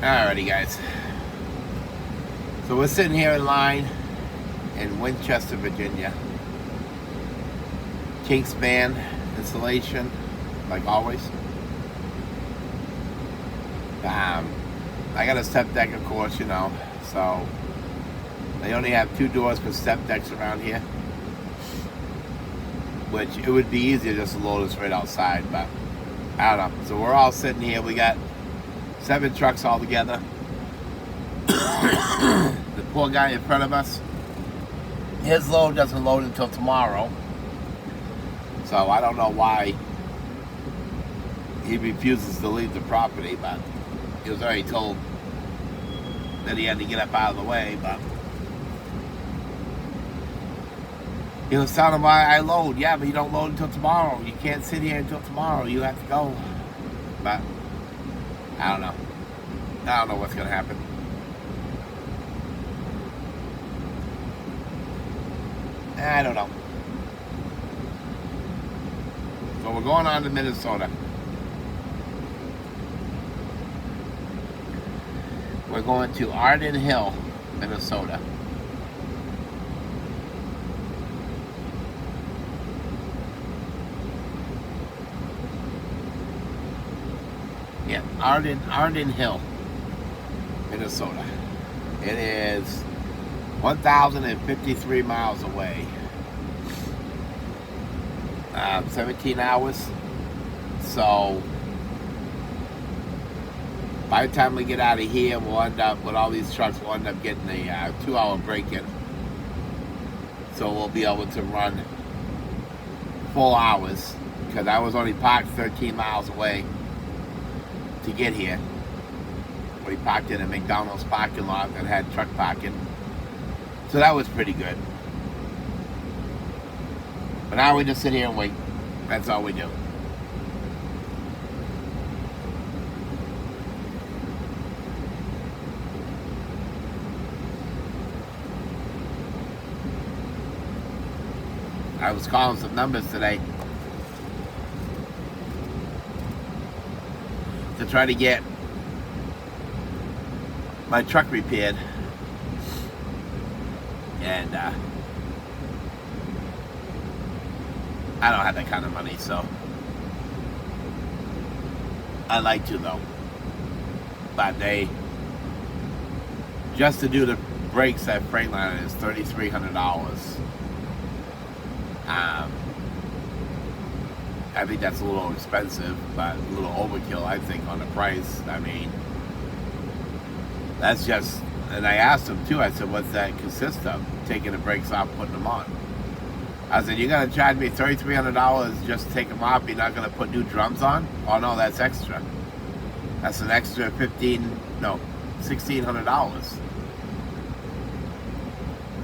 Alrighty, guys. So we're sitting here in line in Winchester, Virginia. Kingspan installation, like always. I got a step deck, of course, so they only have 2 doors for step decks around here, which it would be easier just to load us right outside, but I don't know. So we're all sitting here. We got 7 trucks all together. The poor guy in front of us, his load doesn't load until tomorrow. So I don't know why he refuses to leave the property, but he was already told that he had to get up out of the way. But he was telling him, why I load. Yeah, but you don't load until tomorrow. You can't sit here until tomorrow. You have to go. But I don't know. I don't know what's going to happen. I don't know. So we're going on to Minnesota. We're going to Arden Hill, Minnesota. Yeah, Arden Hill, Minnesota. It is 1,053 miles away. 17 hours. So by the time we get out of here, we'll end up with all these trucks. We'll end up getting a 2-hour break in. So we'll be able to run full hours, because I was only parked 13 miles away to get here. We parked in a McDonald's parking lot that had truck parking. So that was pretty good. But now we just sit here and wait. That's all we do. I was calling some numbers today to try to get my truck repaired. And I don't have that kind of money, so I'd like to, though. But just to do the brakes at Freightliner is $3,300. I think that's a little expensive, but a little overkill, I think, on the price. I mean, that's just, and I asked him too, I said, what's that consist of? Taking the brakes off, putting them on. I said, you're going to charge me $3,300 just to take them off, you're not going to put new drums on? Oh no, that's extra. That's an extra $1,600.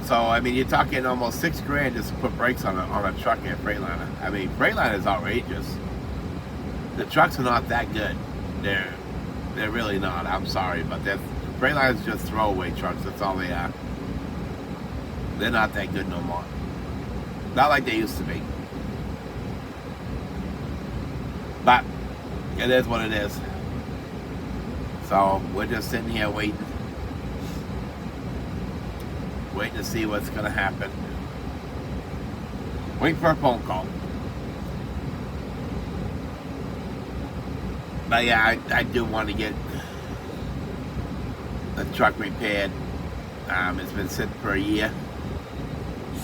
So, I mean, you're talking almost $6,000 just to put brakes on a truck at Freightliner. I mean, Freightliner is outrageous. The trucks are not that good. They're really not. I'm sorry, but Freightliner's just throwaway trucks. That's all they are. They're not that good no more. Not like they used to be. But it is what it is. So we're just sitting here waiting to see what's going to happen. Wait for a phone call. But yeah, I do want to get the truck repaired. It's been sitting for a year.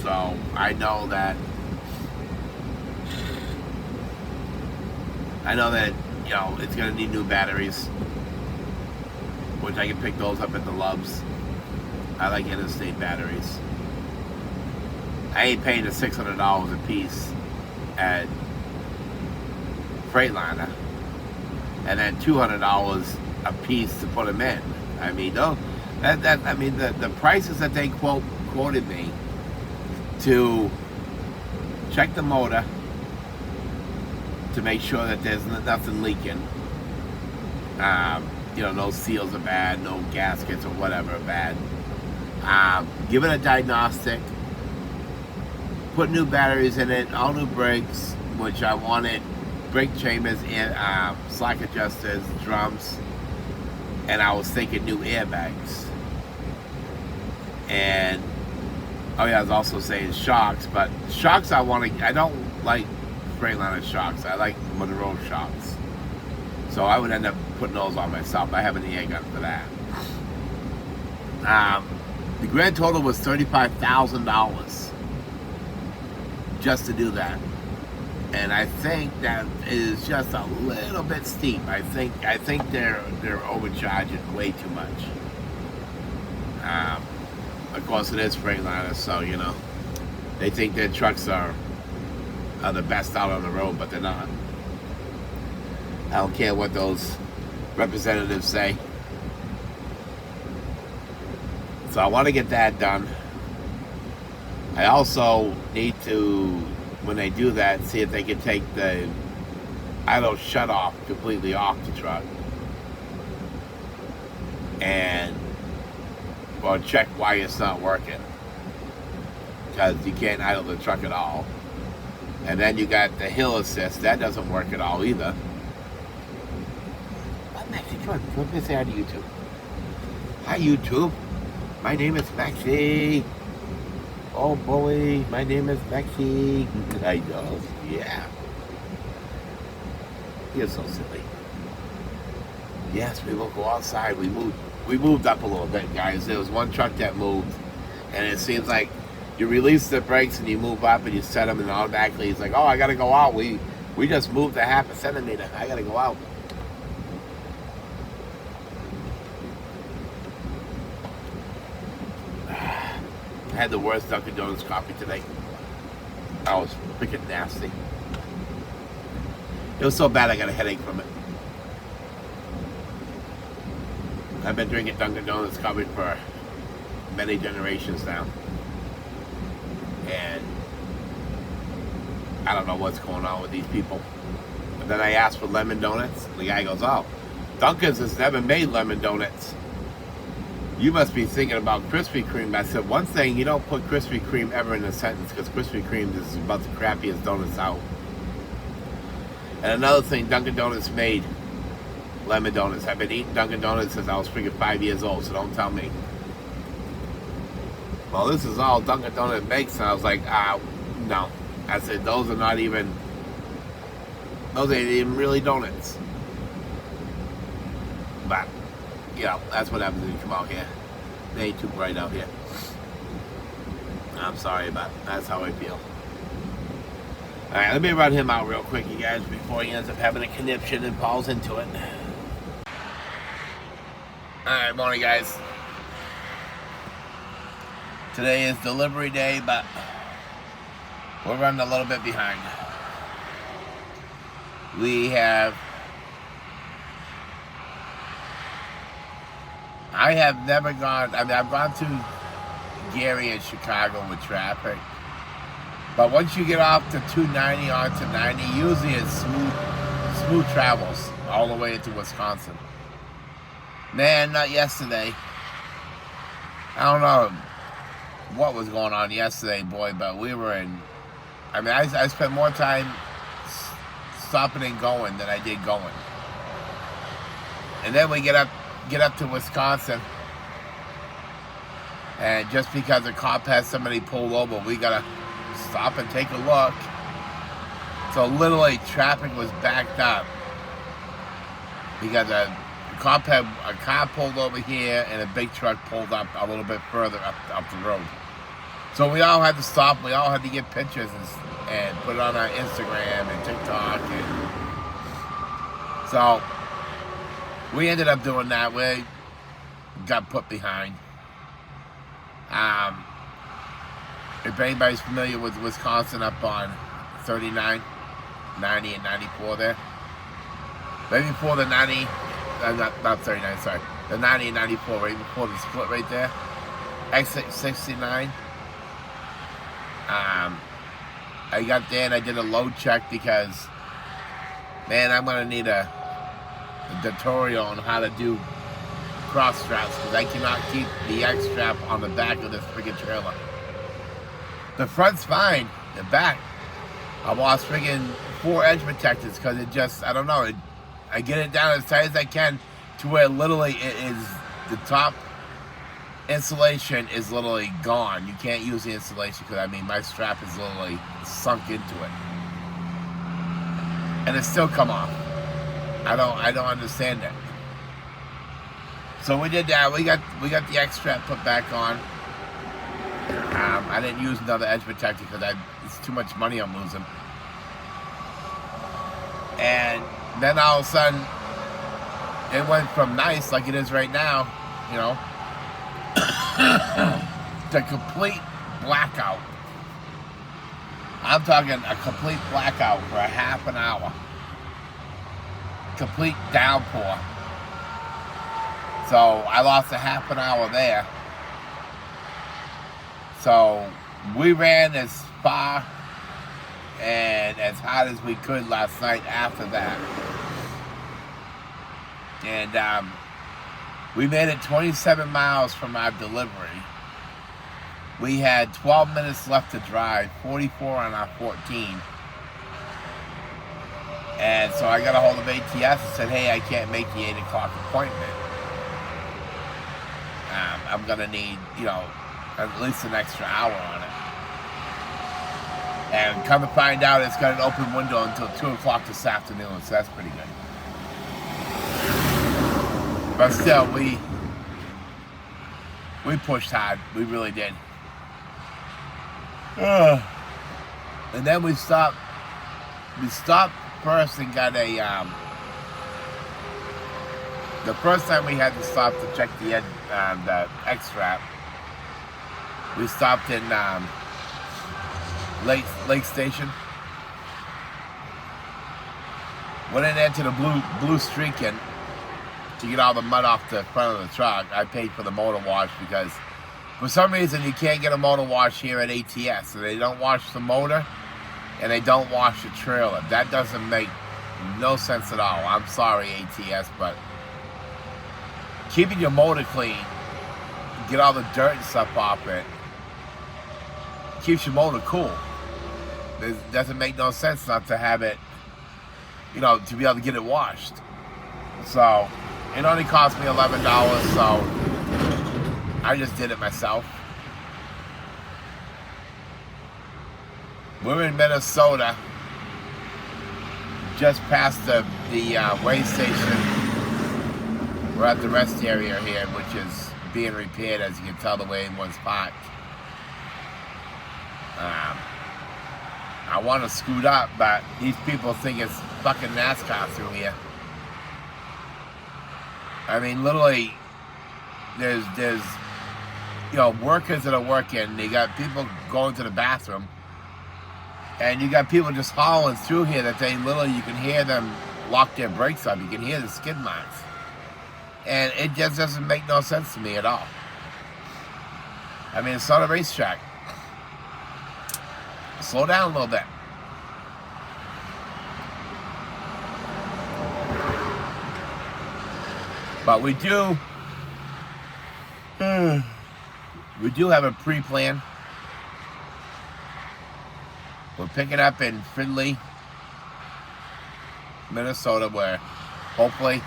So I know that it's going to need new batteries, which I can pick those up at the Loves. I like interstate batteries. I ain't paying the $600 a piece at Freightliner, and then $200 a piece to put them in. I mean, the prices that they quoted me to check the motor to make sure that there's nothing leaking. No seals are bad, no gaskets or whatever are bad. Give it a diagnostic, put new batteries in it, all new brakes, which I wanted brake chambers, slack adjusters, drums, and I was thinking new airbags. And oh yeah, I was also saying shocks, but shocks I don't like Freightliner shocks. I like Monroe shocks. So I would end up putting those on myself. I have an air gun for that. The grand total was $35,000 just to do that. And I think that is just a little bit steep. I think they're overcharging way too much. Of course, it is Freightliner, so you know they think their trucks are the best out on the road, but they're not. I don't care what those representatives say. So I want to get that done. I also need to, when they do that, see if they can take the idle shut off completely off the truck, and or check why it's not working, because you can't idle the truck at all. And then you got the hill assist, that doesn't work at all either. What, Maxie? Come on, say hi to YouTube. Hi YouTube. My name is Maxie. Oh boy, my name is Maxie. I know, yeah. You're so silly. Yes, we will go outside. We moved up a little bit, guys. There was one truck that moved, and it seems like you release the brakes and you move up and you set them, and automatically he's like, oh, I gotta go out. We just moved a half a centimeter. I gotta go out. I had the worst Dunkin' Donuts coffee today. I was freaking nasty. It was so bad I got a headache from it. I've been drinking Dunkin' Donuts coffee for many generations now. And I don't know what's going on with these people. But then I asked for lemon donuts, and the guy goes, oh, Dunkin's has never made lemon donuts. You must be thinking about Krispy Kreme. I said, one thing, you don't put Krispy Kreme ever in a sentence, because Krispy Kreme is about the crappiest donuts out. And another thing, Dunkin' Donuts made lemon donuts. I've been eating Dunkin' Donuts since I was freaking 5 years old, so don't tell me. Well, this is all Dunkin' Donuts makes, and I was like, no. I said, those ain't even really donuts. But, you know, that's what happens when you come out here. They ain't too bright out here. I'm sorry, but that's how I feel. Alright, let me run him out real quick, you guys, before he ends up having a conniption and falls into it. Alright, morning, guys. Today is delivery day, but we're running a little bit behind. I have never gone, I've gone to Gary and Chicago with traffic, but once you get off to 290 onto 90, usually it's smooth travels all the way into Wisconsin. Man, not yesterday. I don't know what was going on yesterday, boy, but we were in, I spent more time stopping and going than I did going. And then we get up to Wisconsin, and just because a cop has somebody pulled over, we gotta stop and take a look. So literally traffic was backed up because a cop had a car pulled over here and a big truck pulled up a little bit further up the road. So we all had to stop. We all had to get pictures and put it on our Instagram and TikTok. And so we ended up doing that. We got put behind. If anybody's familiar with Wisconsin, up on 39, 90, and 94 there. Right before the 90, not 39, sorry. The 90 and 94, right before the split right there. Exit 69. I got there and I did a load check because, man, I'm going to need a tutorial on how to do cross straps, because I cannot keep the X strap on the back of this friggin' trailer. The front's fine, the back, I lost friggin' 4 edge protectors because it just, I don't know, I get it down as tight as I can, to where literally it is the top insulation is literally gone. You can't use the insulation because I mean my strap is literally sunk into it, and it still come off. I don't understand it. So we did that. We got the X strap put back on. I didn't use another edge protector because it's too much money I'm losing. And then all of a sudden, it went from nice like it is right now, you know, to complete blackout. I'm talking a complete blackout for a half an hour. Complete downpour. So I lost a half an hour there. So we ran as far and as hard as we could last night after that. And we made it 27 miles from our delivery. We had 12 minutes left to drive, 44 on our 14. And so I got a hold of ATS and said, hey, I can't make the 8 o'clock appointment. I'm going to need, you know, at least an extra hour on it. And come to find out, it's got an open window until 2 o'clock this afternoon, so that's pretty good. But still, we pushed hard. We really did. And then we stopped. We stopped first and got a. The first time we had to stop to check the X strap, we stopped in Lake Station. Went in there to the blue streaking to get all the mud off the front of the truck. I paid for the motor wash because for some reason you can't get a motor wash here at ATS. So they don't wash the motor and they don't wash the trailer. That doesn't make no sense at all. I'm sorry, ATS, but keeping your motor clean, get all the dirt and stuff off it, keeps your motor cool. It doesn't make no sense not to have it, you know, to be able to get it washed. So it only cost me $11, so I just did it myself. We're in Minnesota, just past the way station. We're at the rest area here, which is being repaired, as you can tell the way one's parked. I want to scoot up, but these people think it's fucking NASCAR through here. I mean, literally, there's you know, workers that are working. They got people going to the bathroom, and you got people just hauling through here that they literally, you can hear them lock their brakes up. You can hear the skid marks. And it just doesn't make no sense to me at all. I mean, it's not a racetrack. Slow down a little bit. But we do have a pre-plan. We're picking up in Findlay, Minnesota, where hopefully,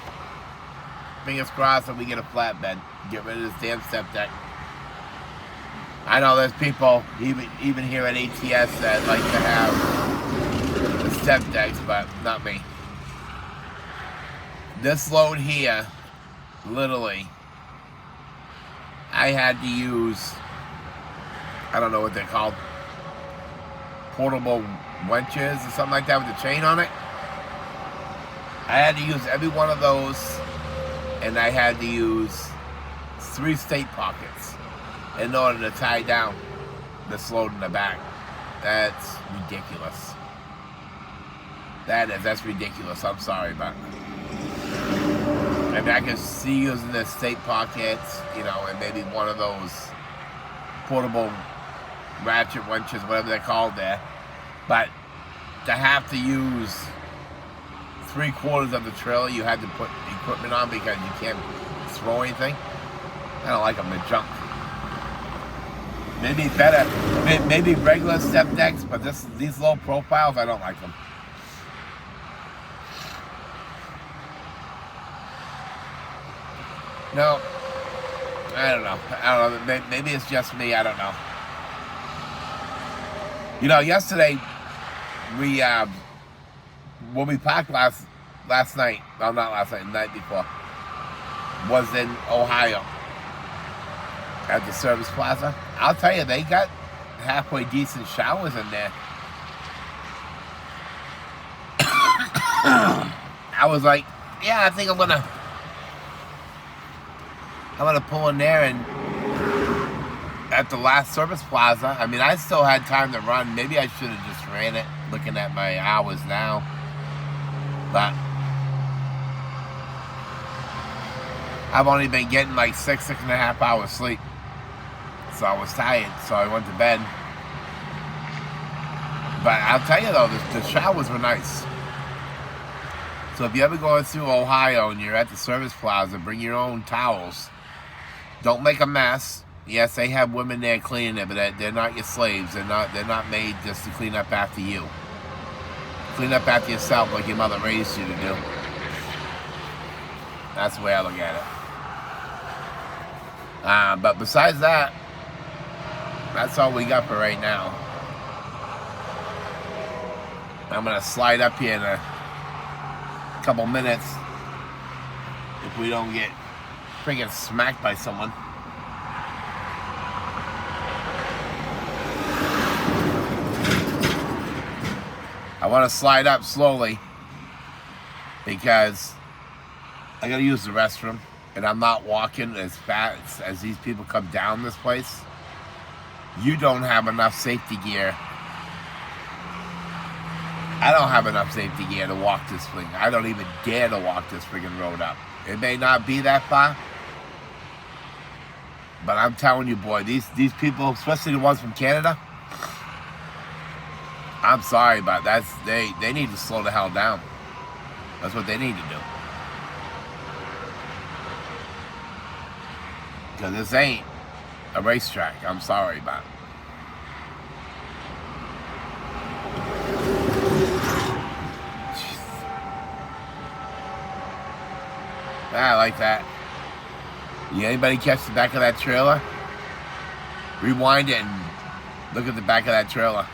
fingers crossed, that we get a flatbed. Get rid of this damn step deck. I know there's people, even here at ATS, that like to have the step decks, but not me. This load here, literally, I had to use, I don't know what they're called, portable winches or something like that with the chain on it. I had to use every one of those, and I had to use 3 state pockets in order to tie down this load in the back. That's ridiculous. That's ridiculous. I'm sorry, but I mean, I can see using the state pockets, you know, and maybe one of those portable ratchet winches, whatever they're called there. But to have to use 3/4 of the trailer you had to put equipment on because you can't throw anything, I don't like them. They're junk. Maybe better, maybe regular step decks, but these low profiles, I don't like them. No, I don't know. I don't know. Maybe it's just me. I don't know. You know, yesterday we when we parked last night. No, not last night. The night before was in Ohio at the Service Plaza. I'll tell you, they got halfway decent showers in there. I was like, yeah, I think I'm gonna pull in there and at the last Service Plaza. I mean, I still had time to run. Maybe I should have just ran it, looking at my hours now. But I've only been getting like 6.5 hours sleep. So I was tired, so I went to bed. But I'll tell you though, the showers were nice. So if you're ever going through Ohio and you're at the Service Plaza, bring your own towels. Don't make a mess. Yes, they have women there cleaning it, but they're not your slaves. They're not made just to clean up after you. Clean up after yourself like your mother raised you to do. That's the way I look at it. But besides that, that's all we got for right now. I'm going to slide up here in a couple minutes if we don't get freaking smacked by someone. I want to slide up slowly because I got to use the restroom and I'm not walking as fast as these people come down this place. You don't have enough safety gear. I don't have enough safety gear to walk this thing. I don't even dare to walk this friggin' road up. It may not be that far, but I'm telling you, boy, these people, especially the ones from Canada, I'm sorry, but they need to slow the hell down. That's what they need to do. Because this ain't a racetrack. I'm sorry, but I like that. Anybody catch the back of that trailer? Rewind it and look at the back of that trailer.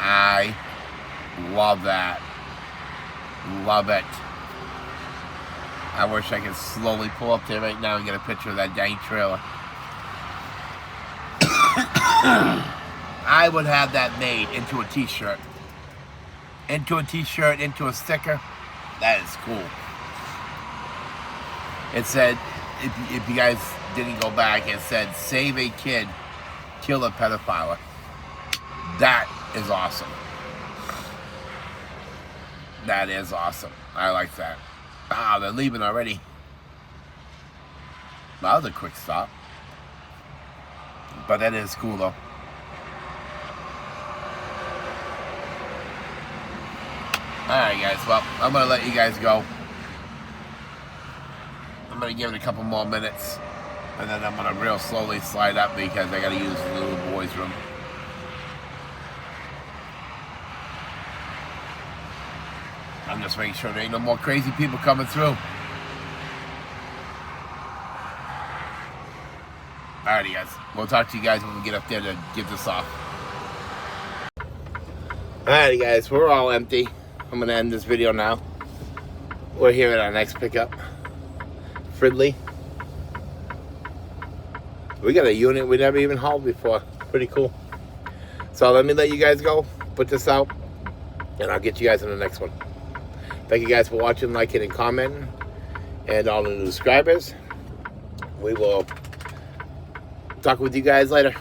I love that. Love it. I wish I could slowly pull up there right now and get a picture of that dang trailer. I would have that made into a t-shirt. Into a t-shirt, into a sticker. That is cool. It said, if you guys didn't go back, it said, save a kid, kill a pedophile. That is awesome. That is awesome. I like that. Ah, they're leaving already. That was a quick stop. But that is cool though. Alright guys, well, I'm going to let you guys go. I'm going to give it a couple more minutes. And then I'm going to real slowly slide up because I got to use the little boy's room. I'm just making sure there ain't no more crazy people coming through. Alrighty guys, we'll talk to you guys when we get up there to get this off. Alrighty guys, we're all empty. I'm going to end this video now. We're here at our next pickup. Fridley. We got a unit we never even hauled before. Pretty cool. So let me let you guys go. Put this out. And I'll get you guys in the next one. Thank you guys for watching, liking, and commenting. And all the new subscribers. We will talk with you guys later.